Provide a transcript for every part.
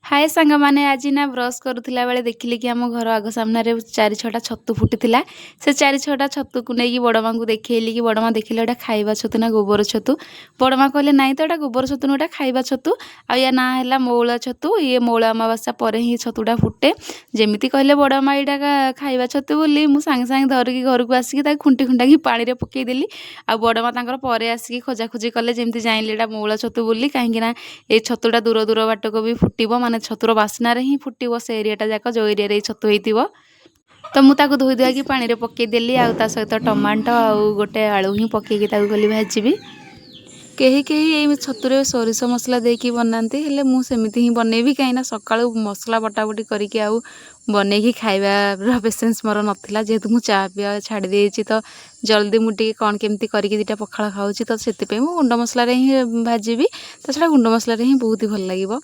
हाय सांग माने आज ना ब्रश करुला बेले देखिली कि आम घर आग सामने चारि छटा छतु फुटी से चारि छटा छतु को लेकिन बड़मा को देखली कि बड़मा देखिले एटा खाइबा छतु ना गोबर छतु। बड़मा कहले नाई तो एटा गोबर छतु ना खाइबा छतु आ या ना है मौला छतु ये मौला अमावास्या पर ही छतुटा फुटे जमीती कहले बड़मा यहाँ खाइबा छतु बोली मु सांगे सांगे धरिकी घर को आसिक खुंटी खुंटा पानी रे पकईदेली आ बड़मा तांकर परे आसिक खोजाखोजी कले जमी जाइले एटा मौला छतु बोली कहीं ये छतुटा दूर दूर बाटक भी फुटब माने छतुर बास्नार ही फुटब से एरियाटा जाक जो एरिया छतु होइतिबो। तो मुझे धोई धुआकी पानी रे पकईदेली आ सहित टमाटो आउ गोटे आलू ही पकईकी गली भाजी कहीं कहीं ये छतुरे सोरिष मसला देकी बनाती हेले मु सेमिति ही बनैबी कहीं सका मसला बटाबटी करके आउ बनैकी खाइबार पेसेंस मोर नाला जेहेतु मु चा पिया छाड़ी देछि तो जल्दी मुझे कौन केमती करके दीटा पखाड़ खाऊँ तो से गुंड मसला ही भाजी तो छा गुंड मसला ही बहुत ही भल लगे।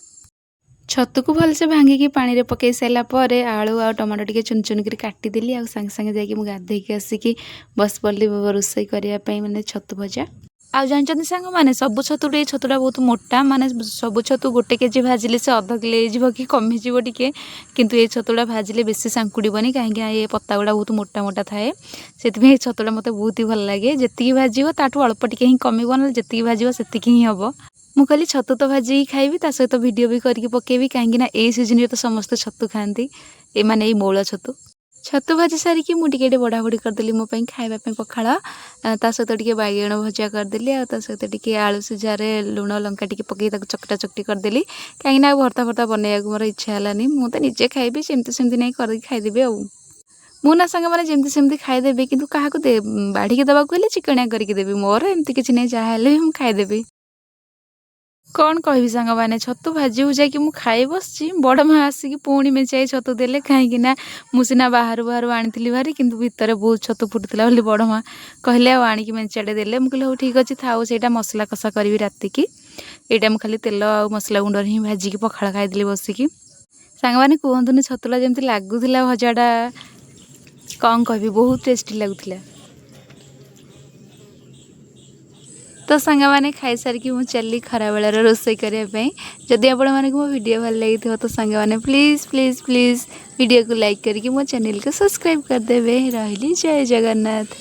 छतु को भलसे भांगिकी पानी रे पकई सारापर आलू आ टमाटो टिके चुन चुन कर काटिदेली आ सांगे सांगे जाकि मु गाधेकी आसिकी बस पड़ली रोषे करने माने छतु भजा। आ जानते सांग मैंने सबू छतुटे छतुटा बहुत मोटा माने सबू छतु गोटे केजी भाजिले से अध किलो कि कमिज टे किंतु ये छतुटा भाजिले बेसी सांकुड़बनी कहीं ये पत्ता गुड़ा बहुत मोटा मोटा थाए से छतुटा मत बहुत ही भल लगे जी भाज ताठू अल्प टिके ही कमिब ना जी भाज से ही हम मु कहली छतु तो भाजी खाइबी ता सहित वीडियो भी करके पकेबी कहीं ये सीजन तो समस्त छतु खाती ये माने ये मौला छतु छतु भाजी सारिकी मुझे बड़ा बड़ी करदेली मो खाइबा पखाड़ ता सहित टिके बैगण भजा करदेली आ सहित टिके आलू सिझारे लुण लंका टिके पकई चकटा चकटी करदेली कहीं भर्ता फर्ता बनैया मोर इच्छा है मुझे निजे खाइबी सेमती सेमती नहीं कर खाईदेवी आउ मु ना सांग मैंने जमती सेमती खाईदेवी कि क्या बाढ़ी देवाक हेल्ले चिकनिया करके देवी मोर एमती किसी नहीं जहाँ भी खाईदेवी कौन कह सांग मैंने छतु भाजी भुजा कि मुझे खाई बस बड़ माँ आसिक पुणी मेचाई छतु देले कहीं मुझे बाहर बाहर आनी भारी किंतु भितर बहुत छतु फुटुला बोली बड़ माँ कहले आणिकी मेचाटे देले मुझे हूँ ठीक अच्छे थाउ से मसला कषा करी रातिकी यहाँ मुझे खाली तेल आ मसला गुंड ही भाजिकी पखाड़ खाईदेली बसिकी सांग मैंने कहतुनि छतुला जमी लगुला भजाटा कौन कह बहुत टेस्टी लगुला। तो सांग मैंने खाई सारिकी मु चली खरा बेलार रोषे करने जदि आपण मानक मो वीडियो भल लगी तो सांग मैंने प्लीज़ प्लीज़ प्लीज़ वीडियो को लाइक करके मो चैनल को सब्सक्राइब करदे। रही जय जगन्नाथ।